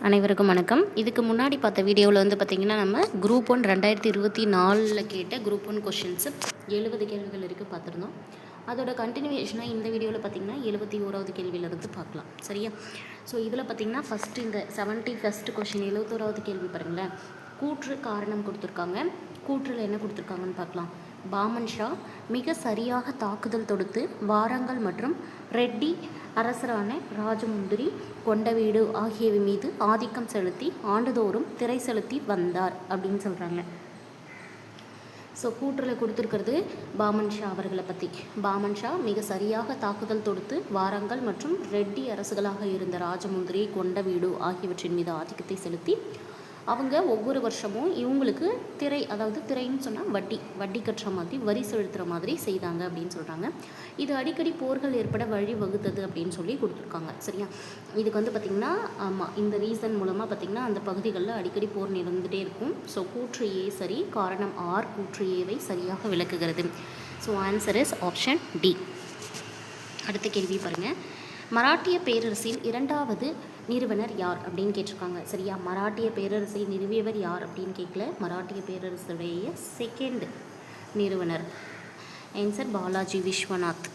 அனைவருக்கும் வணக்கம். இதுக்கு முன்னாடி பார்த்த வீடியோவில் வந்து பார்த்திங்கன்னா நம்ம குரூப் 1 2024 கேட்ட குரூப் 1 கொஷின்ஸு 70 கேள்விகள் இருக்குது பார்த்துருந்தோம். அதோட கண்டினியூவேஷனாக இந்த வீடியோவில் பார்த்திங்கன்னா 71வது கேள்வியிலேருந்து பார்க்கலாம். சரியா? ஸோ இதில் பார்த்திங்கன்னா ஃபஸ்ட்டு இந்த 71st கொஷின் 71வது கேள்வி பாருங்களேன். கூற்று காரணம் கொடுத்துருக்காங்க. கூற்றில் என்ன கொடுத்துருக்காங்கன்னு பார்க்கலாம். பாமன் ஷா மிக சரியாக தாக்குதல் தொடுத்து வாரங்கல் மற்றும் ரெட்டி அரசரான ராஜமுந்திரி கொண்டவீடு ஆகியவை மீது ஆதிக்கம் செலுத்தி ஆண்டுதோறும் திரை செலுத்தி வந்தார் அப்படின்னு சொல்கிறாங்க. ஸோ கூற்றில் கொடுத்துருக்கிறது பாமன் ஷா அவர்களை பற்றி. பாமன் ஷா மிக சரியாக தாக்குதல் தொடுத்து வாரங்கல் மற்றும் ரெட்டி அரசுகளாக இருந்த ராஜமுந்திரி கொண்டவீடு ஆகியவற்றின் மீது ஆதிக்கத்தை செலுத்தி அவங்க ஒவ்வொரு வருஷமும் இவங்களுக்கு திரை, அதாவது திரைன்னு சொன்னால் வட்டி கட்டுற மாதிரி, வரி செலுத்துகிற மாதிரி செய்தாங்க அப்படின்னு சொல்கிறாங்க. இது அடிக்கடி போர்கள் ஏற்பட வழி வகுத்தது அப்படின்னு சொல்லி கொடுத்துருக்காங்க. சரியா? இதுக்கு வந்து பார்த்திங்கன்னா ஆமாம், இந்த ரீசன் மூலமாக பார்த்திங்கன்னா அந்த பகுதிகளில் அடிக்கடி போர் நடந்துகிட்டே இருக்கும். ஸோ கூற்று ஏ சரி, காரணம் ஆர் கூற்று ஏவை சரியாக விளக்குகிறது. So answer is option D. அடுத்த கேள்வி பாருங்கள். மராட்டிய பேரரசின் இரண்டாவது நிறுவனர் யார் அப்படின்னு கேட்டிருக்காங்க. சரியா? மராட்டிய பேரரசை நிறுவியவர் யார் அப்படின்னு கேட்கல. மராட்டிய பேரரசுடைய செகண்ட் நிறுவனர். ஆன்சர் பாலாஜி விஸ்வநாத்.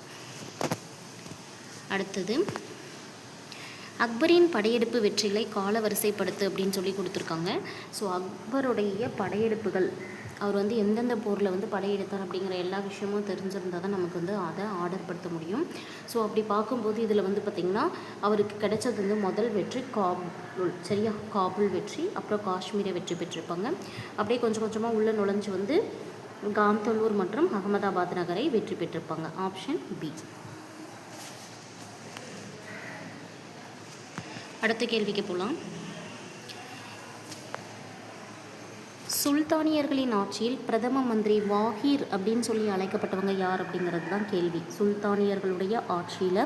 அடுத்தது அக்பரின் படையெடுப்பு வெற்றிகளை காலவரிசைப்படுத்து அப்படின்னு சொல்லி கொடுத்துருக்காங்க. ஸோ அக்பருடைய படையெடுப்புகள், அவர் வந்து எந்தெந்த போரில் வந்து படையெடுத்தார் அப்படிங்கிற எல்லா விஷயமும் தெரிஞ்சிருந்தால் தான் நமக்கு வந்து அதை ஆர்டர் படுத்த முடியும். ஸோ அப்படி பார்க்கும்போது இதில் வந்து பார்த்திங்கன்னா அவருக்கு கிடைச்சது வந்து முதல் வெற்றி காபூல். சரியா? காபூல் வெற்றி, அப்புறம் காஷ்மீரை வெற்றி பெற்றிருப்பாங்க. அப்படியே கொஞ்சம் கொஞ்சமாக உள்ளே நுழைஞ்சு வந்து காந்தலூர் மற்றும் அகமதாபாத் நகரை வெற்றி பெற்றிருப்பாங்க. Option B. அடுத்த கேள்விக்கு போகலாம். சுல்தானியர்களின் ஆட்சியில் பிரதம மந்திரி வாஹீர் அப்படின்னு சொல்லி அழைக்கப்பட்டவங்க யார் அப்படிங்கிறது தான் கேள்வி. சுல்தானியர்களுடைய ஆட்சியில்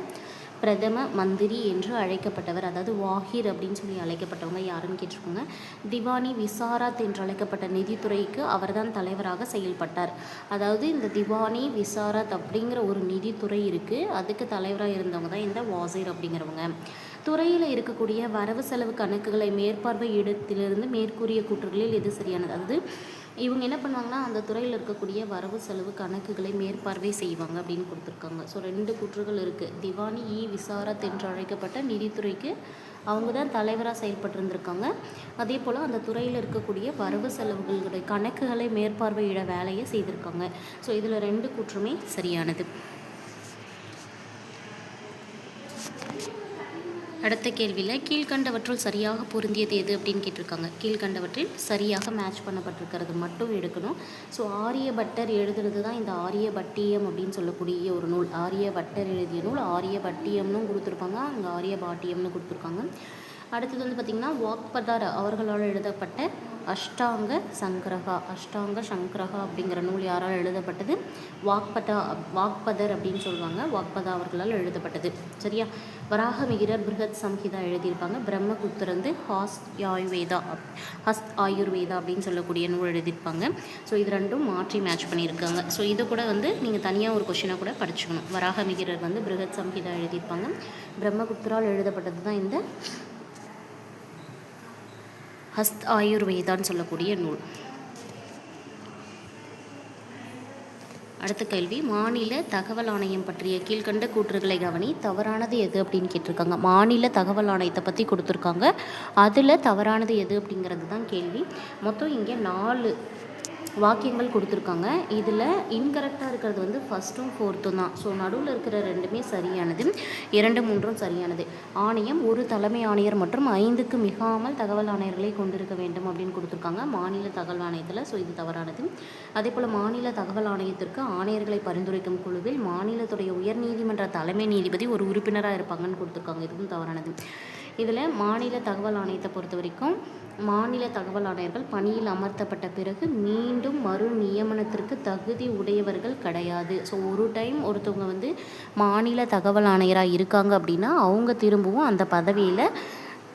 பிரதம மந்திரி என்று அழைக்கப்பட்டவர், அதாவது வாஹீர் அப்படின்னு சொல்லி அழைக்கப்பட்டவங்க யாருன்னு கேட்டிருக்கோங்க. திவானி விசாரத் என்று அழைக்கப்பட்ட நிதித்துறைக்கு அவர் தான் தலைவராக செயல்பட்டார். அதாவது இந்த திவானி விசாரத் அப்படிங்கிற ஒரு நிதித்துறை இருக்குது, அதுக்கு தலைவராக இருந்தவங்க தான் இந்த வாசீர் அப்படிங்கிறவங்க. துறையில் இருக்கக்கூடிய வரவு செலவு கணக்குகளை மேற்பார்வையிடத்திலிருந்து மேற்கூறிய கூற்றுகளில் எது சரியானது? அதாவது இவங்க என்ன பண்ணுவாங்கன்னா அந்த துறையில் இருக்கக்கூடிய வரவு செலவு கணக்குகளை மேற்பார்வை செய்வாங்க அப்படின்னு கொடுத்துருக்காங்க. ஸோ 2 கூற்றுகள் இருக்குது. திவானி விசாரத் என்று அழைக்கப்பட்ட நிதித்துறைக்கு அவங்க தான் தலைவராக செயல்பட்டிருந்திருக்காங்க. அதே போல் அந்த துறையில் இருக்கக்கூடிய வரவு செலவுகளுடைய கணக்குகளை மேற்பார்வையிட வேலையை செய்திருக்காங்க. ஸோ இதில் 2 கூற்றுமே சரியானது. அடுத்த கேள்வியில் கீழ்கண்டவற்றுள் சரியாக பொருந்தியது எது அப்படின்னு கேட்டிருக்காங்க. கீழ்கண்டவற்றில் சரியாக மேட்ச் பண்ணப்பட்டிருக்கிறது மட்டும் எடுக்கணும். ஸோ ஆரியபட்டர் எழுதுறது தான் இந்த ஆரியபட்டியம் அப்படின்னு சொல்லக்கூடிய ஒரு நூல். ஆரியபட்டர் எழுதிய நூல் ஆரியபட்டியம்னு கொடுத்துருப்பாங்க, அங்கே ஆரியபாட்டியம்னு கொடுத்துருக்காங்க. அடுத்தது வந்து பார்த்திங்கன்னா வாக்பதார் அவர்களால் எழுதப்பட்ட அஷ்டாங்க சங்கிரகா அப்படிங்கிற நூல் யாரால் எழுதப்பட்டது? வாக்பதர் அப்படின்னு சொல்லுவாங்க. வாக்பதா அவர்களால் எழுதப்பட்டது. சரியா? வராக மிகிரர் பிருகத் சம்ஹிதா எழுதியிருப்பாங்க. பிரம்மகுப்தர் வந்து ஹஸ்த் ஆயுர்வேதா அப்படின்னு சொல்லக்கூடிய நூல் எழுதியிருப்பாங்க. ஸோ இது 2ம் மாற்றி மேட்ச் பண்ணியிருக்காங்க. ஸோ இது கூட வந்து நீங்கள் தனியாக ஒரு கொஷினை கூட படிச்சுக்கணும். வராக மிகிரர் வந்து பிருகத் சம்ஹிதா எழுதியிருப்பாங்க. பிரம்மகுப்தரால் எழுதப்பட்டது தான் இந்த ஹஸ்த் ஆயுர்வேதான்னு சொல்லக்கூடிய நூல். அடுத்த கேள்வி. மாநில தகவல் ஆணையம் பற்றிய கீழ்கண்ட கூற்றுகளை கவனி, தவறானது எது அப்படின்னு கேட்டிருக்காங்க. மாநில தகவல் ஆணையத்தை பற்றி கொடுத்துருக்காங்க, அதில் தவறானது எது அப்படிங்கிறது தான் கேள்வி. மொத்தம் இங்கே 4 வாக்கியங்கள் கொடுத்துருக்காங்க. இதில் இன்கரெக்டாக இருக்கிறது வந்து 1ம் 4ம் தான். ஸோ நடுவில் இருக்கிற 2மே சரியானது, 2, 3ம் சரியானது. ஆணையம் ஒரு தலைமை ஆணையர் மற்றும் 5க்கு மிகாமல் தகவல் ஆணையர்களை கொண்டிருக்க வேண்டும் அப்படின்னு கொடுத்துருக்காங்க மாநில தகவல் ஆணையத்தில். ஸோ இது தவறானது. அதே போல் மாநில தகவல் ஆணையத்திற்கு ஆணையர்களை பரிந்துரைக்கும் குழுவில் மாநிலத்துடைய உயர்நீதிமன்ற தலைமை நீதிபதி ஒரு உறுப்பினராக இருப்பாங்கன்னு கொடுத்துருக்காங்க. இதுவும் தவறானது. இதில் மாநில தகவல் ஆணையத்தை பொறுத்த வரைக்கும் மாநில தகவல் ஆணையர்கள் பணியில் அமர்த்தப்பட்ட பிறகு மீண்டும் மறு நியமனத்திற்கு தகுதி உடையவர்கள் கிடையாது. ஸோ ஒரு டைம் ஒருத்தவங்க வந்து மாநில தகவல் ஆணையராக இருக்காங்க அப்படின்னா அவங்க திரும்பவும் அந்த பதவியில்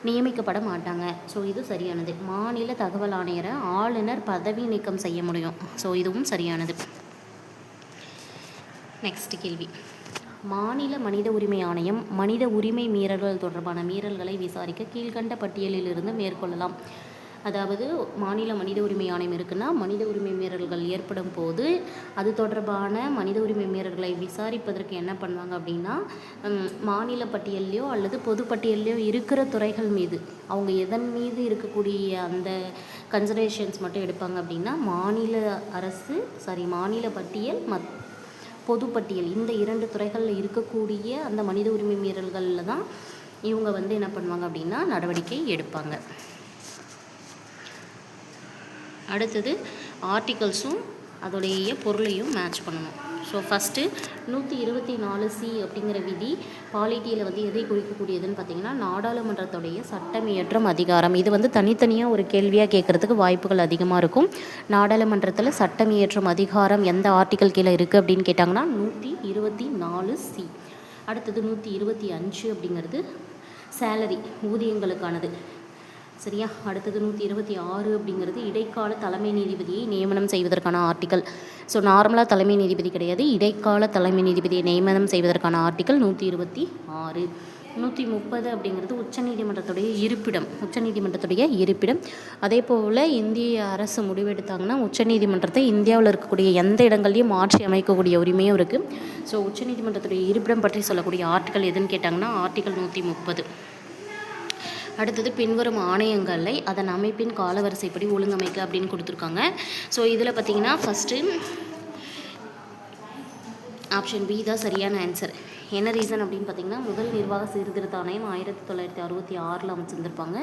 நியமிக்கப்பட மாட்டாங்க. ஸோ இது சரியானது. மாநில தகவல் ஆணையரை ஆளுநர் பதவி நீக்கம் செய்ய முடியும். ஸோ இதுவும் சரியானது. நெக்ஸ்ட் கேள்வி. மாநில மனித உரிமை ஆணையம் மனித உரிமை மீறல்கள் தொடர்பான மீறல்களை விசாரிக்க கீழ்கண்ட பட்டியலிலிருந்து மேற்கொள்ளலாம். அதாவது மாநில மனித உரிமை ஆணையம் இருக்குன்னா மனித உரிமை மீறல்கள் ஏற்படும் போது அது தொடர்பான மனித உரிமை மீறல்களை விசாரிப்பதற்கு என்ன பண்ணுவாங்க அப்படின்னா, மாநில பட்டியல்லையோ அல்லது பொது பட்டியல்லையோ இருக்கிற துறைகள் மீது அவங்க எதன் மீது இருக்கக்கூடிய அந்த கன்சிடரேஷன்ஸ் மட்டும் எடுப்பாங்க அப்படின்னா மாநில பட்டியல் பொதுப்பட்டியல் இந்த 2 துறைகளில் இருக்கக்கூடிய அந்த மனித உரிமை மீறல்களில் தான் இவங்க என்ன பண்ணுவாங்க அப்படின்னா நடவடிக்கை எடுப்பாங்க. அடுத்தது ஆர்டிகல்ஸும் அதோடைய பொருளையும் மேட்ச் பண்ணணும். ஸோ ஃபஸ்ட்டு 124C அப்படிங்கிற விதி பாலிட்டியில் எதை குறிக்கக்கூடியதுன்னு பார்த்தீங்கன்னா, நாடாளுமன்றத்துடைய சட்டமியற்றும் அதிகாரம். இது தனித்தனியாக ஒரு கேள்வியாக கேட்குறதுக்கு வாய்ப்புகள் அதிகமாக இருக்கும். நாடாளுமன்றத்தில் சட்டமியற்றும் அதிகாரம் எந்த ஆர்டிக்கல் கீழே இருக்குது அப்படின்னு கேட்டாங்கன்னா 124C. அடுத்தது 125 அப்படிங்கிறது சேலரி ஊதியங்களுக்கானது. சரியா? அடுத்தது 126 அப்படிங்கிறது இடைக்கால தலைமை நீதிபதியை நியமனம் செய்வதற்கான ஆர்டிக்கல். ஸோ நார்மலாக தலைமை நீதிபதி கிடையாது, இடைக்கால தலைமை நீதிபதியை நியமனம் செய்வதற்கான ஆர்டிக்கல் 126. 130 அப்படிங்கிறது உச்சநீதிமன்றத்துடைய இருப்பிடம். அதே போல் இந்திய அரசு முடிவெடுத்தாங்கன்னா உச்சநீதிமன்றத்தை இந்தியாவில் இருக்கக்கூடிய எந்த இடங்கள்லையும் மாற்றி அமைக்கக்கூடிய உரிமையும் இருக்குது. ஸோ உச்சநீதிமன்றத்துடைய இருப்பிடம் பற்றி சொல்லக்கூடிய ஆர்டிக்கல் எதுன்னு கேட்டாங்கன்னா ஆர்டிக்கல் 130. அடுத்தது பின்வரும் ஆணையங்களை அதன் அமைப்பின் காலவரிசைப்படி ஒழுங்கமைக்க அப்படின்னு கொடுத்துருக்காங்க. ஸோ இதில் பார்த்தீங்கன்னா ஃபஸ்ட்டு ஆப்ஷன் பி தான் சரியான ஆன்சர். என்ன ரீசன் அப்படின்னு பார்த்தீங்கன்னா, முதல் நிர்வாக சீர்திருத்த ஆணையம் 1966 அமைச்சிருந்திருப்பாங்க.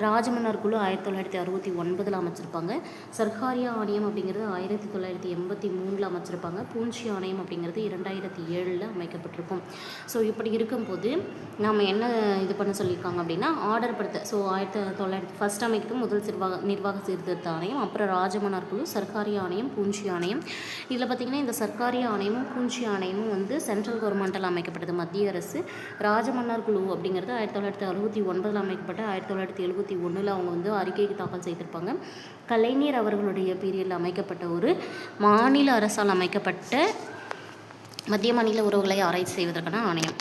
ராஜமன்னார் குழு 1969 அமைச்சிருப்பாங்க. சர்க்காரியா ஆணையம் அப்படிங்கிறது 1983 அமைச்சிருப்பாங்க. பூஞ்சி ஆணையம் அப்படிங்கிறது 2007 அமைக்கப்பட்டிருக்கும். ஸோ இப்படி இருக்கும்போது நாம் என்ன இது பண்ண சொல்லியிருக்காங்க அப்படின்னா ஆர்டர் படுத்த. ஸோ 1900 ஃபஸ்ட் அமைக்கும் முதல் நிர்வாக சீர்திருத்த ஆணையம், அப்புறம் ராஜமன்னார் குழு, சர்க்காரியா ஆணையம், பூஞ்சி ஆணையம். இதில் பார்த்திங்கன்னா இந்த சர்க்காரியா ஆணையமும் பூஞ்சி ஆணையமும் சென்ட்ரல் கவர்மெண்ட்டால் அமைக்கப்பட்டது, மத்திய அரசு. ராஜமன்னார் குழு அப்படிங்கிறது 1969 அமைக்கப்பட்ட 1971 அவங்க அறிக்கைக்கு தாக்கல் செய்திருப்பாங்க. கலைஞர் அவர்களுடைய பீரியடில் அமைக்கப்பட்ட ஒரு மாநில அரசால் அமைக்கப்பட்ட மத்திய மாநில உறவுகளை ஆராய்ச்சி செய்வதற்கான ஆணையம்.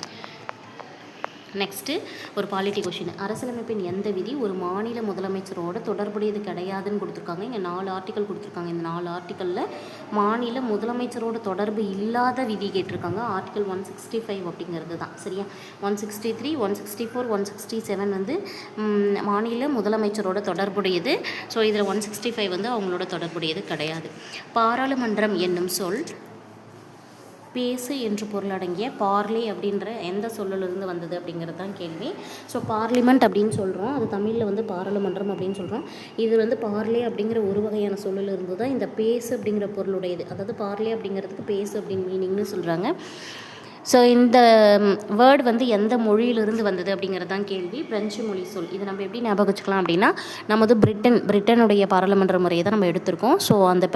நெக்ஸ்ட்டு ஒரு பாலிட்டி கொஷின். அரசியலமைப்பின் எந்த விதி ஒரு மாநில முதலமைச்சரோட தொடர்புடையது கிடையாதுன்னு கொடுத்துருக்காங்க. இங்கே 4 ஆர்டிக்கல் கொடுத்துருக்காங்க. இந்த 4 ஆர்டிக்கலில் மாநில முதலமைச்சரோட தொடர்பு இல்லாத விதி கேட்டிருக்காங்க. ஆர்டிக்கல் 165 அப்படிங்கிறது தான். சரியா? 163, 164, 167 மாநில முதலமைச்சரோட தொடர்புடையது. ஸோ இதில் 165 அவங்களோட தொடர்புடையது கிடையாது. பாராளுமன்றம் என்னும் சொல் பேசு என்று பொருளடங்கிய பார்லே அப்படின்ற எந்த சொல்லிலிருந்து வந்தது அப்படிங்கிறது தான் கேள்வி. ஸோ பார்லிமெண்ட் அப்படின்னு சொல்கிறோம், அது தமிழில் பாராளுமன்றம் அப்படின்னு சொல்கிறோம். இது பார்லே அப்படிங்கிற ஒரு வகையான சொல்லிலிருந்து தான் இந்த பேசு அப்படிங்கிற பொருளுடையது. அதாவது பார்லே அப்படிங்கிறதுக்கு பேசு அப்படின்னு மீனிங்னு சொல்கிறாங்க. ஸோ இந்த வேர்டு எந்த மொழியிலிருந்து வந்தது அப்படிங்கிறது தான் கேள்வி. பிரெஞ்சு மொழி சொல். இது நம்ம எப்படி ஞாபகம் வச்சுக்கலாம் அப்படின்னா, நமது பிரிட்டனுடைய பாராளுமன்ற முறையை தான் நம்ம எடுத்திருக்கோம். ஸோ அந்த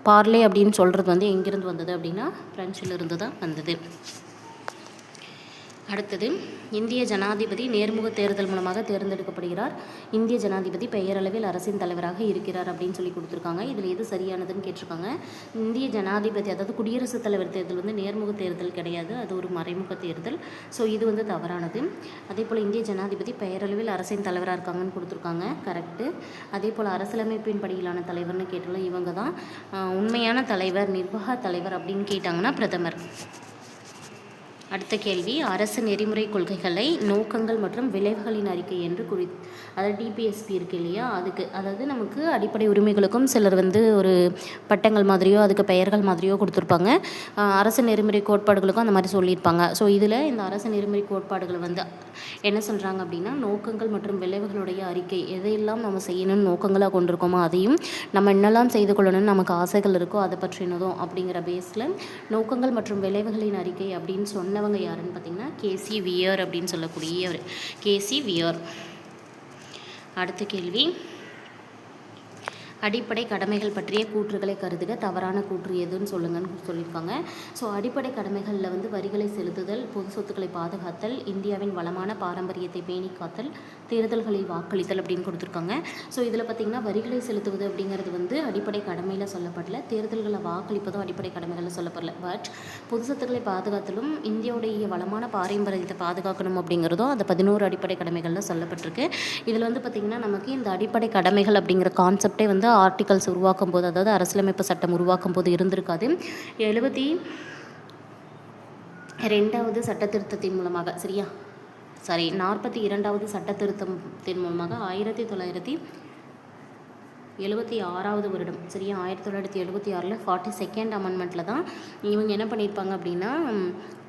பார்லே அப்படின்னு சொல்கிறது எங்கேருந்து வந்தது அப்படின்னா பிரெஞ்சிலிருந்து தான் வந்தது. அடுத்தது, இந்திய ஜனாதிபதி நேர்முக தேர்தல் மூலமாக தேர்ந்தெடுக்கப்படுகிறார். இந்திய ஜனாதிபதி பெயரளவில் அரசின் தலைவராக இருக்கிறார் அப்படின்னு சொல்லி கொடுத்துருக்காங்க. இதில் எது சரியானதுன்னு கேட்டிருக்காங்க. இந்திய ஜனாதிபதி அதாவது குடியரசுத் தலைவர் தேர்தல் நேர்முக தேர்தல் கிடையாது, அது ஒரு மறைமுக தேர்தல். ஸோ இது தவறானது. அதே போல் இந்திய ஜனாதிபதி பெயரளவில் அரசின் தலைவராக இருக்காங்கன்னு கொடுத்துருக்காங்க, கரெக்டு. அதே போல் அரசியலமைப்பின் படியிலான தலைவர்னு கேட்டாலும் இவங்க தான். உண்மையான தலைவர், நிர்வாக தலைவர் அப்படின்னு கேட்டாங்கன்னா பிரதமர். அடுத்த கேள்வி, அரசு நெறிமுறை கொள்கைகளை நோக்கங்கள் மற்றும் விளைவுகளின் அறிக்கை என்று அதாவது டிபிஎஸ்பி இருக்குது இல்லையா, அதுக்கு அதாவது நமக்கு அடிப்படை உரிமைகளுக்கும் சிலர் ஒரு பட்டங்கள் மாதிரியோ அதுக்கு பெயர்கள் மாதிரியோ கொடுத்துருப்பாங்க. அரசு நெறிமுறை கோட்பாடுகளுக்கும் அந்த மாதிரி சொல்லியிருப்பாங்க. ஸோ இதில் இந்த அரசு நெறிமுறை கோட்பாடுகள் என்ன சொல்கிறாங்க அப்படின்னா, நோக்கங்கள் மற்றும் விளைவுகளுடைய அறிக்கை, எதையெல்லாம் நம்ம செய்யணும்னு நோக்கங்களாக கொண்டிருக்கோமோ அதையும் நம்ம என்னெல்லாம் செய்து கொள்ளணும்னு நமக்கு ஆசைகள் இருக்கோ அதை பற்றினதும் அப்படிங்கிற பேஸில் நோக்கங்கள் மற்றும் விளைவுகளின் அறிக்கை அப்படின்னு சொன்னவங்க யாருன்னு பார்த்தீங்கன்னா கேசி வியர் அப்படின்னு சொல்லக்கூடியவர், கேசி வியர். அடுத்த கேள்வி, அடிப்படை கடமைகள் பற்றிய கூற்றுகளை கருதுக, தவறான கூற்று எதுன்னு சொல்லுங்கன்னு சொல்லியிருக்காங்க. ஸோ அடிப்படை கடமைகளில் வந்து வரிகளை செலுத்துதல், பொது சொத்துக்களை பாதுகாத்தல், இந்தியாவின் வளமான பாரம்பரியத்தை பேணி காத்தல், தேர்தல்களில் வாக்களித்தல் அப்படின்னு கொடுத்துருக்காங்க. ஸோ இதில் பார்த்திங்கன்னா வரிகளை செலுத்துவது அப்படிங்கிறது வந்து அடிப்படை கடமையில் சொல்லப்படல, தேர்தல்களை வாக்களிப்பதும் அடிப்படை கடமைகளில் சொல்லப்படல. பட் பொது சொத்துக்களை பாதுகாத்தலும் இந்தியாவுடைய வளமான பாரம்பரியத்தை பாதுகாக்கணும் அப்படிங்கிறதும் அந்த 11 அடிப்படை கடமைகளில் சொல்லப்பட்டிருக்கு. இதில் வந்து பார்த்திங்கன்னா நமக்கு இந்த அடிப்படை கடமைகள் அப்படிங்கிற கான்செப்டே வந்து ஆர்டிகல்ஸ் உருவாக்கும் போது, அதாவது அரசியலமைப்பு சட்டம் உருவாக்கும் போது இருந்திருக்காது. 72வது சட்ட திருத்தத்தின் மூலமாக 42வது சட்ட திருத்தத்தின் மூலமாக 1976வது வருடம் 1976 42nd அமெண்ட்மெண்ட்டில் தான் இவங்க என்ன பண்ணியிருப்பாங்க அப்படின்னா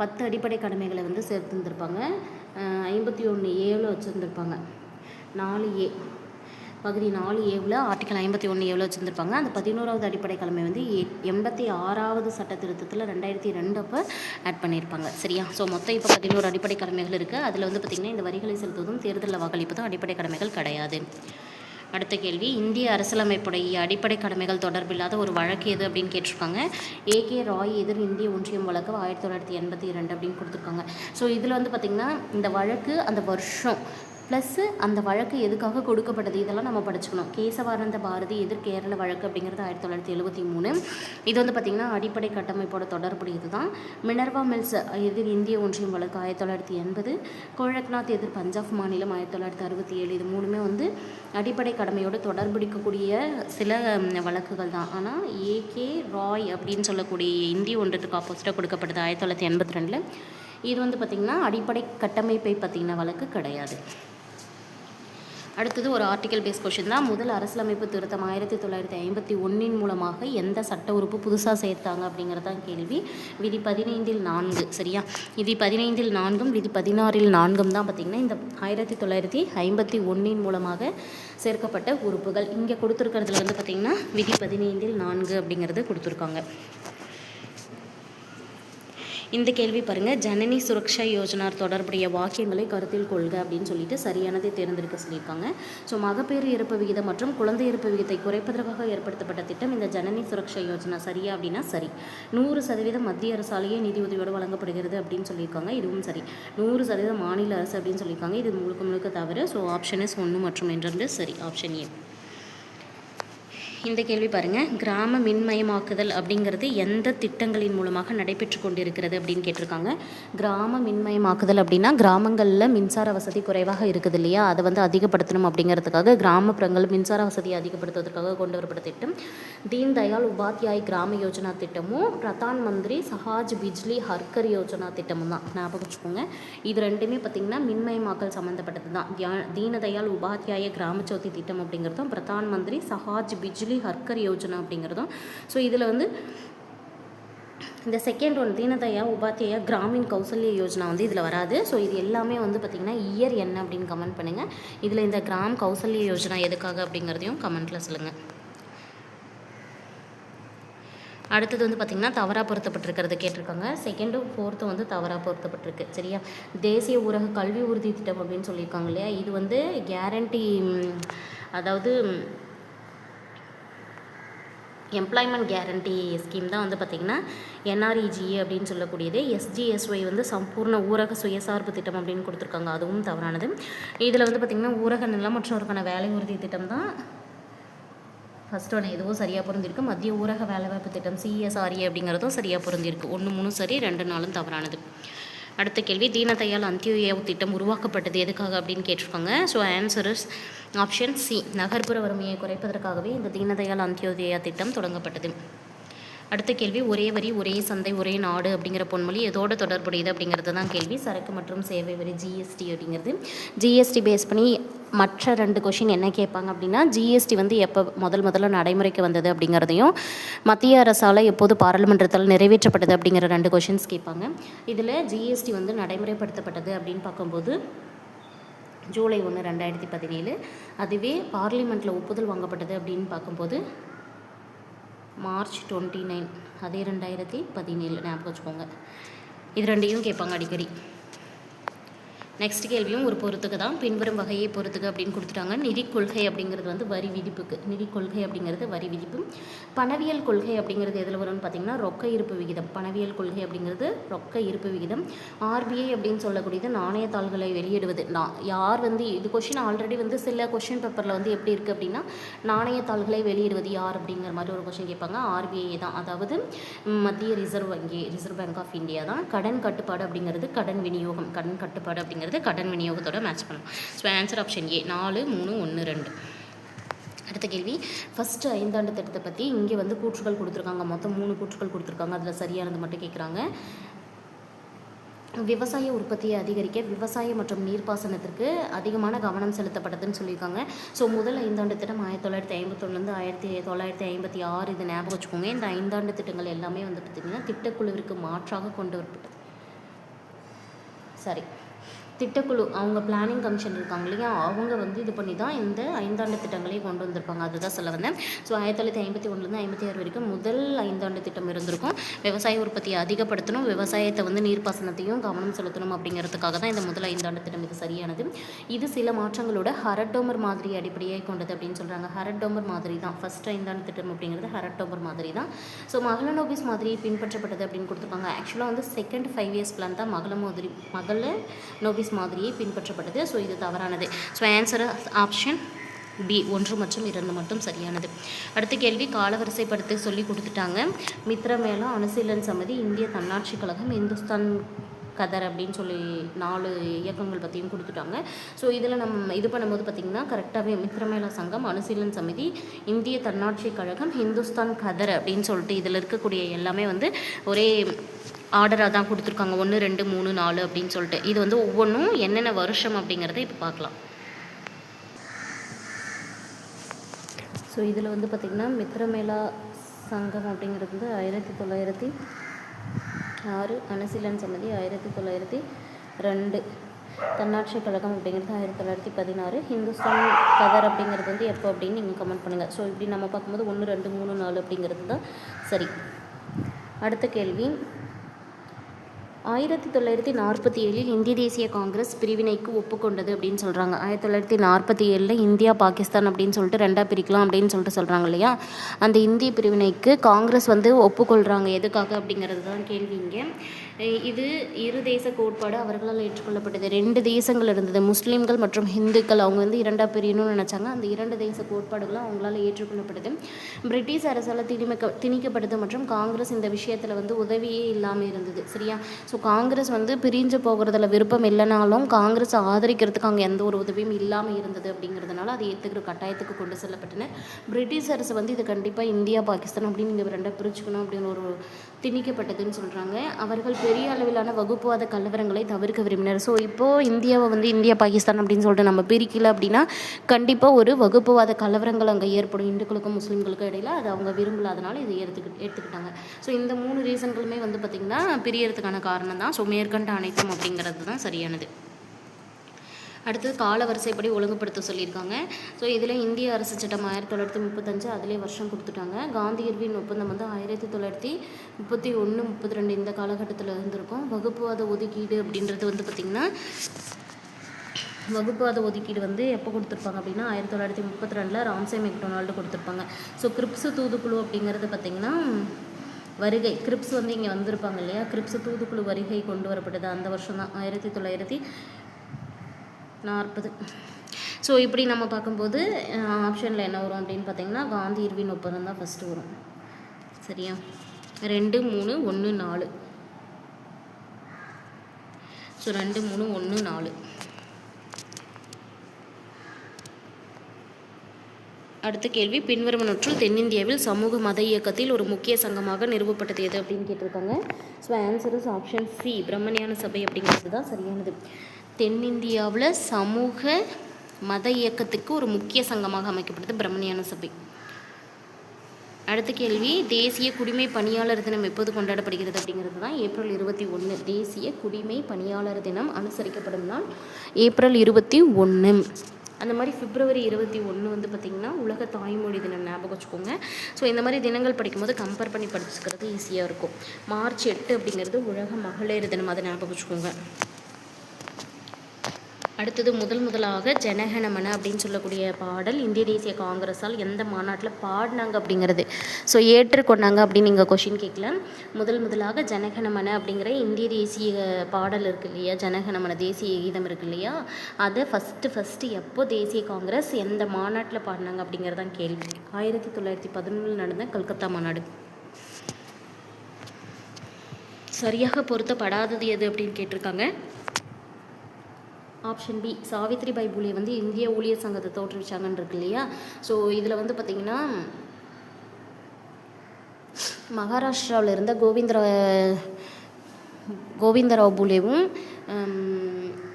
10 அடிப்படை கடமைகளை வந்து சேர்த்துருந்துருப்பாங்க. 51A வச்சுருந்துருப்பாங்க. 4A பகுதி 4A ஆர்டிகல் 51A வச்சுருந்துருப்பாங்க. அந்த 11வது அடிப்படை கடமை வந்து 86வது சட்ட திருத்தத்தில் 2002 அப்போ ஆட் பண்ணியிருப்பாங்க. சரியா? ஸோ மொத்தம் இப்போ 11 அடிப்படை கடமைகள் இருக்குது. அதில் வந்து பார்த்திங்கன்னா இந்த வரிகளை செலுத்துவதும் தேர்தலில் வாக்களிப்பதும் அடிப்படை கடமைகள் கிடையாது. அடுத்த கேள்வி, இந்திய அரசியலமைப்புடைய அடிப்படை கடமைகள் தொடர்பில்லாத ஒரு வழக்கு எது அப்படின்னு கேட்டிருக்காங்க. AK ராய் எதிர் இந்திய ஒன்றியம் வழக்கு 1982 அப்படின்னு கொடுத்துருக்காங்க. ஸோ இதில் வந்து பார்த்திங்கன்னா இந்த வழக்கு அந்த வருஷம் ப்ளஸ்ஸு அந்த வழக்கு எதுக்காக கொடுக்கப்பட்டது இதெல்லாம் நம்ம படிச்சுக்கணும். கேசவானந்த பாரதி எதிர் கேரள வழக்கு அப்படிங்கிறது 1973. இது வந்து பார்த்திங்கன்னா அடிப்படை கட்டமைப்போட தொடர்புடையது தான். மினர்வா மில்ஸ் எதிர் இந்திய ஒன்றியம் வழக்கு 1980. கோழக்நாத் எதிர் பஞ்சாப் மாநிலம் 1967. இது மூணுமே வந்து அடிப்படை கடமையோடு தொடர்புடிக்கக்கூடிய சில வழக்குகள் தான். ஆனால் AK ராய் அப்படின்னு சொல்லக்கூடிய இந்திய ஒன்றத்துக்கு ஆப்போசிட்டாக கொடுக்கப்பட்டது 1982. இது வந்து பார்த்திங்கன்னா அடிப்படை கட்டமைப்பை பற்றின வழக்கு கிடையாது. அடுத்தது ஒரு ஆர்டிக்கல் பேஸ் கொஷின் தான். முதல் அரசியலமைப்பு திருத்தம் 1951 மூலமாக எந்த சட்ட உறுப்பு புதுசாக சேர்த்தாங்க அப்படிங்கிறது தான் கேள்வி. விதி 15 4. சரியா? விதி 15 4 விதி 16 4 தான் பார்த்திங்கன்னா இந்த 1951 மூலமாக சேர்க்கப்பட்ட உறுப்புகள். இங்கே கொடுத்துருக்கிறதுல வந்து பார்த்திங்கன்னா விதி 15 4 அப்படிங்கிறது கொடுத்துருக்காங்க. இந்த கேள்வி பாருங்கள், ஜனனி சுரக்ஷா யோஜனா தொடர்புடைய வாக்கியங்களை கருத்தில் கொள்க அப்படின்னு சொல்லிட்டு சரியானதை தேர்ந்தெடுக்க சொல்லியிருக்காங்க. ஸோ மகப்பேறு இறப்பு விகிதம் மற்றும் குழந்தை இறப்பு விகிதத்தை குறைப்பதற்காக ஏற்படுத்தப்பட்ட திட்டம் இந்த ஜனனி சுரக்ஷா யோஜனா. சரியா அப்படின்னா சரி. 100% மத்திய அரசாலேயே நிதி உதவியோடு வழங்கப்படுகிறது அப்படின்னு சொல்லியிருக்காங்க. இதுவும் சரி. 100% மாநில அரசு அப்படின்னு சொல்லியிருக்காங்க. இது முழுக்க தவிர. ஸோ ஆப்ஷன் இஸ் 1 மற்றும் 2 சரி. Option A. இந்த கேள்வி பாருங்கள், கிராம மின்மயமாக்குதல் அப்படிங்கிறது எந்த திட்டங்களின் மூலமாக நடைபெற்று கொண்டிருக்கிறது அப்படின்னு கேட்டிருக்காங்க. கிராம மின்மயமாக்குதல் அப்படின்னா கிராமங்களில் மின்சார வசதி குறைவாக இருக்குது இல்லையா, அதை வந்து அதிகப்படுத்தணும் அப்படிங்கிறதுக்காக கிராமப்புறங்கள் மின்சார வசதியை அதிகப்படுத்துவதற்காக கொண்டு வரப்பட்ட திட்டம் தீன் தயாள் உபாத்யாய் கிராம யோஜனா திட்டமும் பிரதான் மந்திரி சஹாஜ் பிஜ்லி ஹர்கர் யோஜனா திட்டமும் தான். ஞாபகம் வச்சுக்கோங்க. இது ரெண்டுமே பார்த்திங்கன்னா மின்மயமாக்கல் சம்மந்தப்பட்டது தான். தீனதயாள் உபாத்யாய கிராம ஜோதி திட்டம் அப்படிங்கிறதும் பிரதான் மந்திரி சஹாஜ் பிஜ்லி ஹர்கர் யோஜனா அப்படிங்கிறதும். ஸோ இதில் வந்து இந்த செகண்ட் ஒன் தீனதயாள் உபாத்யாயா கிராமின் கௌசல்ய யோஜனா வந்து இதில் வராது. ஸோ இது எல்லாமே வந்து பார்த்திங்கன்னா இயர் என்ன அப்படின்னு கமெண்ட் பண்ணுங்கள். இதில் இந்த கிராம் கௌசல்ய யோஜனா எதுக்காக அப்படிங்கிறதையும் கமெண்ட்டில் சொல்லுங்கள். அடுத்தது வந்து பார்த்திங்கன்னா தவறாக பொருத்தப்பட்டிருக்கிறது கேட்டிருக்காங்க. 2, 4 வந்து தவறாக பொருத்தப்பட்டிருக்கு. சரியா? தேசிய ஊரக கல்வி உறுதி திட்டம் அப்படின்னு சொல்லியிருக்காங்க இல்லையா, இது வந்து கேரண்டி, அதாவது எம்ப்ளாய்மெண்ட் கேரண்டி ஸ்கீம் தான் வந்து பார்த்திங்கன்னா NREGA அப்படின்னு சொல்லக்கூடியது. SGSY வந்து சம்பூர்ண ஊரக சுயசார்பு திட்டம் அப்படின்னு கொடுத்துருக்காங்க. அதுவும் தவறானது. இதில் வந்து பார்த்திங்கன்னா ஊரக நிலமற்றோருக்கான வேலை உறுதி திட்டம் தான் ஃபஸ்ட் ஒன்று. இதுவும் சரியாக பொருந்திருக்கு. மத்திய ஊரக வேலைவாய்ப்பு திட்டம் CSRE அப்படிங்கிறதும் சரியாக பொருந்திருக்கு. 1, 3 சரி, 2, 4 தவறானது. அடுத்த கேள்வி, தீனதயாள் அந்தியோதயா திட்டம் உருவாக்கப்பட்டது எதுக்காக அப்படின்னு கேட்டிருக்காங்க. So answer is option C. நகர்ப்புற வறுமையை குறைப்பதற்காகவே இந்த தீனதயாள் அந்தியோதயா திட்டம் தொடங்கப்பட்டது. அடுத்த கேள்வி, ஒரே வரி ஒரே சந்தை ஒரே நாடு அப்படிங்கிற பொன்மொழி எதோட தொடர்புடையது அப்படிங்கிறது தான் கேள்வி. சரக்கு மற்றும் சேவை வரி GST அப்படிங்கிறது. GST பேஸ் பண்ணி மற்ற 2 கொஷின் என்ன கேட்பாங்க அப்படின்னா, GST வந்து எப்போ முதல்ல நடைமுறைக்கு வந்தது அப்படிங்கிறதையும் மத்திய அரசால் எப்போது பாராளுமன்றத்தில் நிறைவேற்றப்பட்டது அப்படிங்கிற 2 கொஷின்ஸ் கேட்பாங்க. இதில் GST வந்து நடைமுறைப்படுத்தப்பட்டது அப்படின்னு பார்க்கும்போது ஜூலை 1, 2017. அதுவே பார்லிமெண்ட்டில் ஒப்புதல் வாங்கப்பட்டது அப்படின்னு பார்க்கும்போது மார்ச் 29, அதே 2017. ஞாபகம் வச்சுக்கோங்க. இது 2யும் கேட்பாங்க அடிக்கடி. நெக்ஸ்ட் கேள்வியும் ஒரு பொறுத்துக்கு தான், பின்வரும் வகையை பொறுத்துக்கு அப்படின்னு கொடுத்துட்டாங்க. நிதி கொள்கை அப்படிங்கிறது வந்து வரி விதிப்புக்கு, நிதி கொள்கை அப்படிங்கிறது வரி விதிப்பு. பணவியல் கொள்கை அப்படிங்கிறது எதில் வரும்னு பார்த்தீங்கன்னா ரொக்க இருப்பு விகிதம். பணவியல் கொள்கை அப்படிங்கிறது ரொக்க இருப்பு விகிதம். ஆர்பிஐ அப்படின்னு சொல்லக்கூடியது நாணயத்தாள்களை வெளியிடுவது. யார் வந்து இது கொஷின் ஆல்ரெடி வந்து சில கொஷின் பேப்பரில் வந்து எப்படி இருக்குது அப்படின்னா நாணயத்தாள்களை வெளியிடுவது யார் அப்படிங்கிற மாதிரி ஒரு கொஷின் கேட்பாங்க. ஆர்பிஐ தான், அதாவது மத்திய ரிசர்வ் வங்கி, ரிசர்வ் பேங்க் ஆஃப் இந்தியா தான். கடன் கட்டுப்பாடு அப்படிங்கிறது கடன் விநியோகம், கடன் கட்டுப்பாடு அப்படிங்கிறது கடன் விநியோகத்தோட மேட்ச் பண்ணலாம். So answer option A 4, 3, 1, 2. அடுத்த கேள்வி, ஃபஸ்ட்டு 5 ஆண்டு திட்டத்தை பற்றி இங்கே வந்து கூற்றுகள் கொடுத்துருக்காங்க. மொத்தம் 3 கூற்றுகள் கொடுத்துருக்காங்க. அதில் சரியானது மட்டும் கேட்குறாங்க. விவசாய உற்பத்தியை அதிகரிக்க விவசாயம் மற்றும் நீர்ப்பாசனத்திற்கு அதிகமான கவனம் செலுத்தப்பட்டதுன்னு சொல்லியிருக்காங்க. ஸோ முதல் 5 ஆண்டு திட்டம் 1951 1956 இது ஞாபகம் வச்சுக்கோங்க. இந்த 5 ஆண்டு திட்டங்கள் எல்லாமே வந்து பார்த்திங்கன்னா திட்டக்குழுவிற்கு மாற்றாக கொண்டு வரப்பட்டது. சரி, திட்டக்குழு அவங்க பிளானிங் கமிஷன் இருக்காங்க இல்லையா, அவங்க வந்து இது பண்ணி தான் இந்த 5 ஆண்டு திட்டங்களையும் கொண்டு வந்திருப்பாங்க. அதுதான் சொல்ல வந்தேன். ஸோ 1951 56 வரைக்கும் முதல் 5 ஆண்டு திட்டம் இருந்திருக்கும். விவசாய உற்பத்தியை அதிகப்படுத்தணும், விவசாயத்தை வந்து நீர்ப்பாசனத்தையும் கவனம் செலுத்தணும் அப்படிங்கிறதுக்காக தான் இந்த முதல் 5 ஆண்டு திட்டம். இது சரியானது. இது சில மாற்றங்களோட ஹரட்டோமர் மாதிரி அடிப்படையாக கொண்டது அப்படின்னு சொல்கிறாங்க. ஹரட்டோமர் மாதிரி தான் ஃபஸ்ட்டு 5 ஆண்டு திட்டம் அப்படிங்கிறது ஹரட்டோமர் மாதிரி தான். ஸோ மகளநோபிஸ் மாதிரி பின்பற்றப்பட்டது அப்படின்னு கொடுத்துருக்காங்க. ஆக்சுவலாக வந்து செகண்ட் 5 இயர்ஸ் பிளான் தான் மகளநோபிஸ் மாதிரியே பின்பற்றப்பட்டது. ஸோ இது தவறானது. ஸோ ஆன்சர் ஆப்ஷன் பி 1 மற்றும் 2 மட்டும் சரியானது. அடுத்த கேள்வி காலவரிசைப்படுத்த சொல்லி கொடுத்துட்டாங்க. மித்ரமேளா, அனுசீலன் சமிதி, இந்திய தன்னாட்சி கழகம், இந்துஸ்தான் கதர் அப்படின்னு சொல்லி 4 இயக்கங்கள் பற்றியும் கொடுத்துட்டாங்க. ஸோ இதில் நம்ம இது பண்ணும்போது பார்த்திங்கன்னா கரெக்டாகவே மித்ரமேளா சங்கம், அனுசீலன் சமிதி, இந்திய தன்னாட்சி கழகம், இந்துஸ்தான் கதர் அப்படின்னு சொல்லிட்டு இதில் இருக்கக்கூடிய எல்லாமே வந்து ஒரே ஆர்டராக தான் கொடுத்துருக்காங்க. 1 2 3 4 அப்படின்னு சொல்லிட்டு. இது வந்து ஒவ்வொன்றும் என்னென்ன வருஷம் அப்படிங்கிறத இப்போ பார்க்கலாம். ஸோ இதில் வந்து பார்த்திங்கன்னா மித்ரமேளா சங்கம் அப்படிங்கிறது வந்து 1906, அனுசீலன் சமிதி 1902, தன்னாட்சி கழகம் அப்படிங்கிறது 1916, ஹிந்துஸ்தான் கதர் அப்படிங்கிறது வந்து எப்போ அப்படின்னு நீங்கள் கமெண்ட் பண்ணுங்கள். ஸோ இப்படி நம்ம பார்க்கும்போது 1 2 3 4 அப்படிங்கிறது தான் சரி. அடுத்த கேள்வி, 1947 இந்திய தேசிய காங்கிரஸ் பிரிவினைக்கு ஒப்புக்கொண்டது அப்படின்னு சொல்கிறாங்க. 1947 இந்தியா பாகிஸ்தான் அப்படின்னு சொல்லிட்டு 2ஆக பிரிக்கலாம் அப்படின்னு சொல்லிட்டு சொல்கிறாங்க இல்லையா, அந்த இந்திய பிரிவினைக்கு காங்கிரஸ் வந்து ஒப்புக்கொள்கிறாங்க. எதுக்காக அப்படிங்கிறது தான் கேள்வி இங்கே. இது இரு தேச கோட்பாடு அவர்களால் ஏற்றுக்கொள்ளப்பட்டது. 2 தேசங்கள் இருந்தது, முஸ்லீம்கள் மற்றும் ஹிந்துக்கள். அவங்க வந்து 2ஆக பிரியணும்னு நினச்சாங்க. அந்த 2 தேச கோட்பாடுகளும் அவங்களால ஏற்றுக்கொள்ளப்பட்டது. பிரிட்டிஷ் அரசால் திணிக்கப்பட்டது மற்றும் காங்கிரஸ் இந்த விஷயத்தில் வந்து உதவியே இல்லாமல் இருந்தது. சரியா? ஸோ காங்கிரஸ் வந்து பிரிஞ்சு போகிறதுல விருப்பம் இல்லைனாலும் காங்கிரஸ் ஆதரிக்கிறதுக்கு அங்கே எந்த ஒரு உதவியும் இல்லாமல் இருந்தது. அப்படிங்கிறதுனால அதை ஏற்றுக்கிற கட்டாயத்துக்கு கொண்டு செல்லப்பட்டனர். பிரிட்டிஷ் அரசு வந்து இது கண்டிப்பாக இந்தியா பாகிஸ்தான் அப்படின்னு நீங்கள் 2ஆக பிரிச்சுக்கணும் அப்படின்னு ஒரு திணிக்கப்பட்டதுன்னு சொல்கிறாங்க. அவர்கள் பெரிய அளவிலான வகுப்புவாத கலவரங்களை தவிர்க்க விரும்பினர். ஸோ இப்போது இந்தியாவை வந்து இந்தியா பாகிஸ்தான் அப்படின்னு சொல்லிட்டு நம்ம பிரிக்கல அப்படின்னா கண்டிப்பாக ஒரு வகுப்புவாத கலவரங்கள் அங்கே ஏற்படும் இந்துக்களுக்கும் முஸ்லீம்களுக்கும் இடையில். அது அவங்க விரும்பலாதனால இதை எடுத்துக்கிட்டாங்க. ஸோ இந்த 3 ரீசன்களுமே வந்து பார்த்திங்கன்னா பிரியறதுக்கான காரணம் தான். ஸோ மேற்கண்ட அனைத்தும் அப்படிங்கிறது தான் சரியானது. அடுத்தது கால வரிசைப்படி ஒழுங்குபடுத்த சொல்லியிருக்காங்க. ஸோ இதில் இந்திய அரசு சட்டம் 1935 அதிலே வருஷம் கொடுத்துட்டாங்க. காந்தி இர்வின் ஒப்பந்தம் வந்து 1931 32 இந்த காலகட்டத்தில் இருந்திருக்கும். வகுப்புவாத ஒதுக்கீடு அப்படின்றது வந்து பார்த்திங்கன்னா வகுப்புவாத ஒதுக்கீடு வந்து எப்போ கொடுத்துருப்பாங்க அப்படின்னா 1932 ராம்சே மெக்டொனால்டு கொடுத்துருப்பாங்க. ஸோ கிரிப்ஸ் தூதுக்குழு அப்படிங்கிறது பார்த்திங்கன்னா வருகை, கிரிப்ஸ் வந்து இங்கே வந்திருப்பாங்க இல்லையா, கிரிப்ஸ் தூதுக்குழு வருகை கொண்டு வரப்பட்டது அந்த வருஷம் தான் 1940. ஸோ இப்படி நம்ம பார்க்கும்போது ஆப்ஷனில் என்ன வரும் அப்படின்னு பார்த்தீங்கன்னா காந்தி இர்வின் ஒப்பந்தம் தான் ஃபஸ்ட்டு வரும். சரியா? 2 3 1 4. ஸோ 2 3 1 4. அடுத்த கேள்வி, பின்வருவனவற்றுள் தென்னிந்தியாவில் சமூக மத இயக்கத்தில் ஒரு முக்கிய சங்கமாக நிறுவப்பட்டது எது அப்படின்னு கேட்டிருக்காங்க. So answer is option C, பிரம்மஞான சபை அப்படிங்கிறது தான் சரியானது. தென்னிந்தியாவில் சமூக மத இயக்கத்துக்கு ஒரு முக்கிய சங்கமாக அமைக்கப்பட்டது பிரம்மஞான சபை. அடுத்த கேள்வி, தேசிய குடிமை பணியாளர் தினம் எப்போது கொண்டாடப்படுகிறது அப்படிங்கிறது தான் ஏப்ரல் 21. தேசிய குடிமை பணியாளர் தினம் அனுசரிக்கப்படும் நாள் ஏப்ரல் 21. அந்த மாதிரி பிப்ரவரி 21 வந்து பார்த்திங்கன்னா உலக தாய்மொழி தினம் ஞாபகம் வச்சுக்கோங்க. ஸோ இந்த மாதிரி தினங்கள் படிக்கும்போது கம்பேர் பண்ணி படிச்சுக்கிறது ஈஸியாக இருக்கும். மார்ச் 8 அப்படிங்கிறது உலக மகளிர் தினம், அதை ஞாபகம் வச்சுக்கோங்க. அடுத்தது முதலாக ஜனகணமன அப்படின்னு சொல்லக்கூடிய பாடல் இந்திய தேசிய காங்கிரஸால் எந்த மாநாட்டில் பாடினாங்க அப்படிங்கிறது. ஸோ ஏற்றுக்கொண்டாங்க அப்படின்னு நீங்கள் கொஷின் கேட்கலாம். முதலாக ஜனகணமன அப்படிங்கிற இந்திய தேசிய பாடல் இருக்குது இல்லையா, ஜனகணமன தேசிய கீதம் இருக்குது இல்லையா, அதை ஃபஸ்ட்டு எப்போ தேசிய காங்கிரஸ் எந்த மாநாட்டில் பாடினாங்க அப்படிங்கிறது தான் கேள்வி. 1911 நடந்த கல்கத்தா மாநாடு. சரியாக பொருத்தப்படாதது எது அப்படின்னு கேட்டிருக்காங்க. ஆப்ஷன் பி, சாவித்ரிபாய் பூலே வந்து இந்திய ஊழியர் சங்கத்தை தோற்றுவிச்சாங்கன்னு இருக்கு இல்லையா. ஸோ இதில் வந்து பார்த்திங்கன்னா மகாராஷ்டிராவில் இருந்த கோவிந்தராவ் பூலேவும்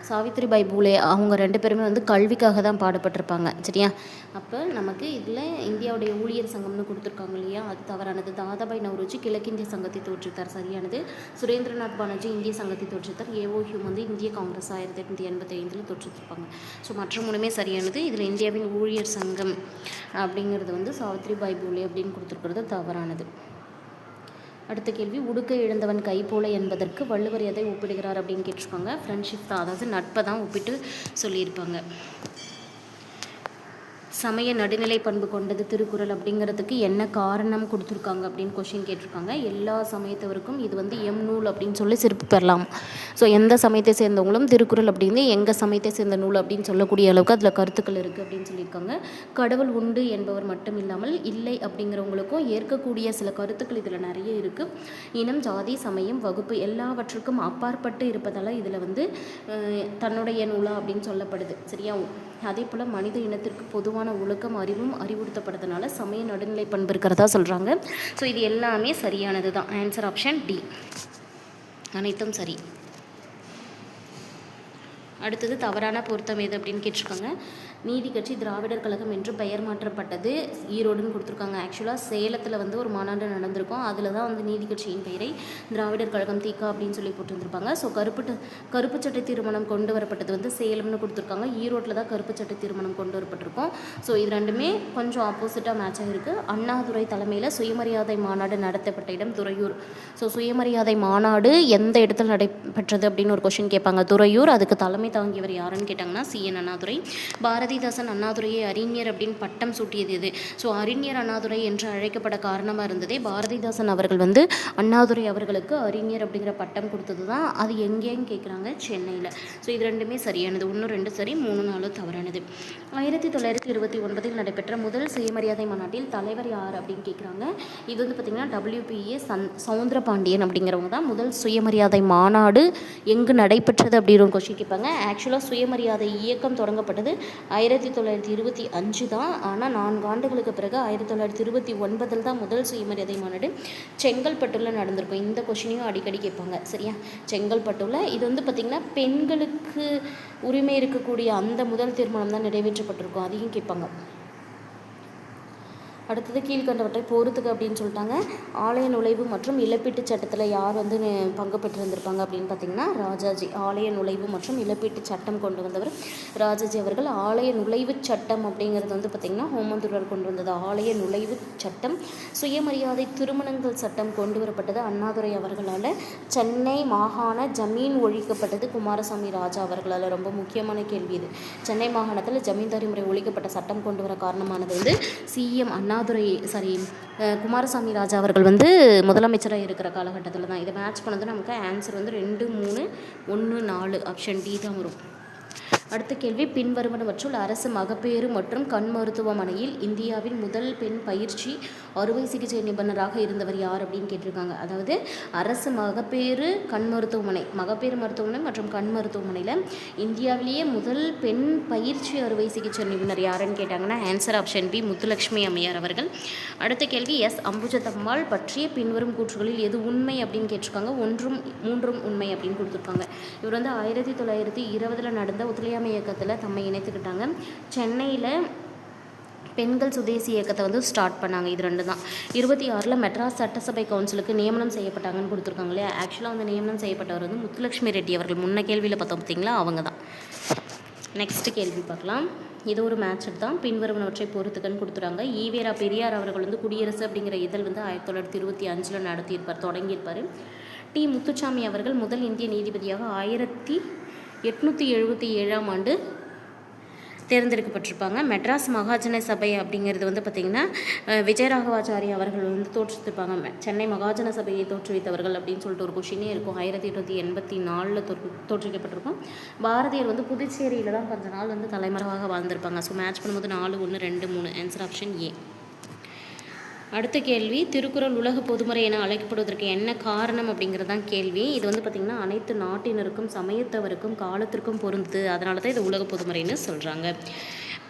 சாவித்ரிபாய் பூலே அவங்க 2 பேருமே வந்து கல்விக்காக தான் பாடுபட்டிருப்பாங்க. சரியா, அப்போ நமக்கு இதில் இந்தியாவுடைய ஊழியர் சங்கம்னு கொடுத்துருக்காங்க இல்லையா, அது தவறானது. தாதாபாய் நவ்ரோஜி கிழக்கிந்திய சங்கத்தை தோற்றுவித்தார், சரியானது. சுரேந்திரநாத் பானர்ஜி இந்திய சங்கத்தை தோற்றுவித்தார். ஏஓ ஹியூம் வந்து இந்திய காங்கிரஸ் 1885 தோற்றுவித்திருப்பாங்க. ஸோ மற்ற 3மே சரியானது. இதில் இந்தியாவின் ஊழியர் சங்கம் அப்படிங்கிறது வந்து சாவித்ரிபாய் பூலே அப்படின்னு கொடுத்துருக்கிறது தவறானது. அடுத்த கேள்வி, உடுக்கை இழந்தவன் கை போல என்பதற்கு வள்ளுவர் எதை ஒப்பிடுகிறார் அப்படின்னு கேட்டிருக்காங்க. ஃப்ரெண்ட்ஷிப் தான், அதாவது நட்பை தான் ஒப்பிட்டு சொல்லியிருப்பாங்க. சமய நடுநிலை பண்பு கொண்டது திருக்குறள் அப்படிங்கிறதுக்கு என்ன காரணம் கொடுத்துருக்காங்க அப்படின்னு கொஷின் கேட்டிருக்காங்க. எல்லா சமயத்தவருக்கும் இது வந்து நூல் அப்படின்னு சொல்லி சிறப்பு பெறலாம். ஸோ எந்த சமயத்தை சேர்ந்தவங்களும் திருக்குறள் அப்படின்னு எங்கள் சமயத்தை சேர்ந்த நூல் அப்படின்னு சொல்லக்கூடிய அளவுக்கு அதில் கருத்துக்கள் இருக்குது அப்படின்னு சொல்லியிருக்காங்க. கடவுள் உண்டு என்பவர் மட்டும் இல்லாமல் இல்லை அப்படிங்கிறவங்களுக்கும் ஏற்கக்கூடிய சில கருத்துக்கள் இதில் நிறைய இருக்குது. இனம், ஜாதி, சமயம், வகுப்பு எல்லாவற்றுக்கும் அப்பாற்பட்டு இருப்பதால் இதில் வந்து தன்னுடைய நூலா அப்படின்னு சொல்லப்படுது. சரியா, அதே போல் மனித இனத்திற்கு பொதுவான ஒழுக்கம் அறிவும் அறிவுறுத்தப்படுறதுனால சமய நடுநிலை பண்பு இருக்கிறதா சொல்கிறாங்க. ஸோ இது எல்லாமே சரியானது தான். ஆன்சர் ஆப்ஷன் டி, அனைத்தும் சரி. அடுத்தது தவறான பொருத்தம் எது அப்படின்னு கேட்டிருக்காங்க. நீதி கட்சி திராவிடர் கழகம் என்று பெயர் மாற்றப்பட்டது ஈரோடுன்னு கொடுத்துருக்காங்க. ஆக்சுவலாக சேலத்தில் வந்து ஒரு மாநாடு நடந்திருக்கும், அதில் தான் வந்து நீதி கட்சியின் பெயரை திராவிடர் கழகம் தீகா அப்படின்னு சொல்லி போட்டுருந்துருப்பாங்க. ஸோ கருப்பு சட்டை திருமணம் கொண்டு வரப்பட்டது வந்து சேலம்னு கொடுத்துருக்காங்க. ஈரோட்டில் தான் கருப்பு சட்டை திருமணம் கொண்டு வரப்பட்டிருக்கும். ஸோ இது ரெண்டுமே கொஞ்சம் ஆப்போசிட்டாக மேட்சாக இருக்குது. அண்ணாதுரை தலைமையில் சுயமரியாதை மாநாடு நடத்தப்பட்ட இடம் துறையூர். ஸோ சுயமரியாதை மாநாடு எந்த இடத்துல நடைபெற்றது அப்படின்னு ஒரு கொஷின் கேட்பாங்க. துறையூர். அதுக்கு தலைமை தாங்கியவர் யாருன்னு கேட்டாங்கன்னா சிஎன் அண்ணாதுரை. பாரதிதாசன் அண்ணாதுரையை அறிஞர் அப்படின்னு பட்டம் சூட்டியது எது? ஸோ அறிஞர் அண்ணாதுரை என்று அழைக்கப்பட காரணமாக இருந்ததே பாரதிதாசன் அவர்கள் வந்து அண்ணாதுரை அவர்களுக்கு அறிஞர் அப்படிங்கிற பட்டம் கொடுத்தது தான். அது எங்கேன்னு கேட்குறாங்க, சென்னையில். ஸோ இது ரெண்டுமே சரியானது. 1, 2 சரி, 3, 4 தவறானது. 1929 நடைபெற்ற முதல் சுயமரியாதை மாநாட்டில் தலைவர் யார் அப்படின்னு கேட்குறாங்க. இது வந்து பார்த்திங்கன்னா WPA சவுந்தரபாண்டியன் அப்படிங்கிறவங்க தான். முதல் சுயமரியாதை மாநாடு எங்கு நடைபெற்றது அப்படின்னு ஒரு கொஸ்டின் கேட்பாங்க. ஆக்சுவலாக சுயமரியாதை இயக்கம் தொடங்கப்பட்டது 1925 தான். ஆனால் 4 ஆண்டுகளுக்கு பிறகு 1929 தான் முதல் சுயமரியாதை மாநாடு செங்கல்பட்டுல நடந்திருக்கும். இந்த கொஷினையும் அடிக்கடி கேட்பாங்க. சரியா, செங்கல்பட்டுல. இது வந்து பார்த்திங்கன்னா பெண்களுக்கு உரிமை இருக்கக்கூடிய அந்த முதல் தீர்மானம் தான் நிறைவேற்றப்பட்டிருக்கும், அதையும் கேட்பாங்க. அடுத்தது கீழ்கண்டவற்றை பொறுத்துக்கு அப்படின்னு சொல்லிட்டாங்க. ஆலய நுழைவு மற்றும் இழப்பீட்டு சட்டத்தில் யார் வந்து பங்கு பெற்றிருந்திருப்பாங்க அப்படின்னு பார்த்தீங்கன்னா ராஜாஜி. ஆலய நுழைவு மற்றும் இழப்பீட்டு சட்டம் கொண்டு வந்தவர் ராஜாஜி அவர்கள். ஆலய நுழைவு சட்டம் அப்படிங்கிறது வந்து பார்த்திங்கன்னா ஹோமந்துரர் கொண்டு வந்தது. ஆலய நுழைவு சட்டம். சுயமரியாதை திருமணங்கள் சட்டம் கொண்டு வரப்பட்டது அண்ணாதுரை அவர்களால். சென்னை மாகாண ஜமீன் ஒழிக்கப்பட்டது குமாரசாமி ராஜா அவர்களால். ரொம்ப முக்கியமான கேள்வி இது. சென்னை மாகாணத்தில் ஜமீன்தாரி முறை ஒழிக்கப்பட்ட சட்டம் கொண்டு வர காரணமானது வந்து சிஎம் குமாரசாமி ராஜா அவர்கள் வந்து முதலமைச்சராக இருக்கிற காலகட்டத்தில் தான். இதை மேட்ச் பண்ணது நமக்கு ஆன்சர் வந்து 2, 3, 1, 4 ஆப்ஷன் டி தான் வரும். அடுத்த கேள்வி, பின்வருவனவற்றுள் அரசு மகப்பேறு மற்றும் கண் மருத்துவமனையில் இந்தியாவின் முதல் பெண் பயிற்சி அறுவை சிகிச்சை நிபுணராக இருந்தவர் யார் அப்படின்னு கேட்டிருக்காங்க. அதாவது அரசு மகப்பேறு மருத்துவமனை மற்றும் கண் மருத்துவமனையில் இந்தியாவிலேயே முதல் பெண் பயிற்சி அறுவை சிகிச்சை நிபுணர் யாருன்னு கேட்டாங்கன்னா ஆன்சர் ஆப்ஷன் பி, முத்துலட்சுமி அம்மையார் அவர்கள். அடுத்த கேள்வி, அம்புஜத்தம்மாள் பற்றிய பின்வரும் கூற்றுகளில் எது உண்மை அப்படின்னு கேட்டிருக்காங்க. 1, 3 உண்மை அப்படின்னு கொடுத்துருக்காங்க. இவர் வந்து 1920 நடந்த ஒத்துழையாமை இயக்கத்தில் தம்மை இணைத்துக்கிட்டாங்க. சென்னையில் பெண்கள் சுதேசி இயக்கத்தை வந்து ஸ்டார்ட் பண்ணாங்க. இது 2 தான். 26 மெட்ராஸ் சட்டசபை கவுன்சிலுக்கு நியமனம் செய்யப்பட்டாங்கன்னு கொடுத்துருக்காங்க இல்லையா. ஆக்சுவலாக வந்து நியமனம் செய்யப்பட்டவர் வந்து முத்துலட்சுமி ரெட்டி அவர்கள். முன்ன கேள்வியில் பார்த்தோம் பார்த்தீங்களா, அவங்க தான். நெக்ஸ்ட் கேள்வி பார்க்கலாம். இது ஒரு மேட்ச் தான். பின்வருவனவற்றை பொறுத்துக்கன்னு கொடுத்துறாங்க. ஈவேரா பெரியார் அவர்கள் வந்து குடியரசு அப்படிங்கிற இதழ் வந்து 1925 தொடங்கியிருப்பார். டி. முத்துசாமி அவர்கள் முதல் இந்திய நீதிபதியாக 877ஆம் ஆண்டு தேர்ந்தெடுக்கப்பட்டிருப்பாங்க. மெட்ராஸ் மகாஜன சபை அப்படிங்கிறது வந்து பார்த்திங்கன்னா விஜயராகவாச்சாரி அவர்கள் வந்து தோற்றுவிப்பாங்க. சென்னை மகாஜன சபையை தோற்றுவித்தவர்கள் அப்படின்னு சொல்லிட்டு ஒரு கொஷினே இருக்கும். 1884 தோற்றுவிக்கப்பட்டிருக்கும். பாரதியார் வந்து புதுச்சேரியில் தான் கொஞ்ச நாள் வந்து தலைமறைவாக வாழ்ந்திருப்பாங்க. ஸோ மேட்ச் பண்ணும்போது 4, 1, 2, 3 ஆன்சர் ஆப்ஷன் ஏ. அடுத்த கேள்வி, திருக்குறள் உலக பொதுமறை என அழைக்கப்படுவதற்கு என்ன காரணம் அப்படிங்கிறது தான் கேள்வி. இது வந்து பார்த்திங்கன்னா அனைத்து நாட்டினருக்கும் சமயத்தவருக்கும் காலத்திற்கும் பொருந்துது, அதனால தான் இது உலக பொதுமறைன்னு சொல்கிறாங்க.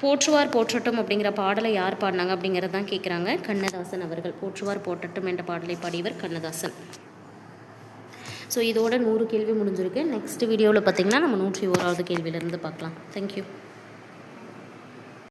போற்றுவார் போற்றட்டும் அப்படிங்கிற பாடலை யார் பாடினாங்க அப்படிங்கிறது தான் கேட்குறாங்க. கண்ணதாசன் அவர்கள். போற்றுவார் போற்றட்டும் என்ற பாடலை பாடியவர் கண்ணதாசன். ஸோ இதோட 100 கேள்வி முடிஞ்சிருக்கு. நெக்ஸ்ட் வீடியோவில் பார்த்திங்கன்னா நம்ம 101வது கேள்வியிலேருந்து பார்க்கலாம். தேங்க்யூ.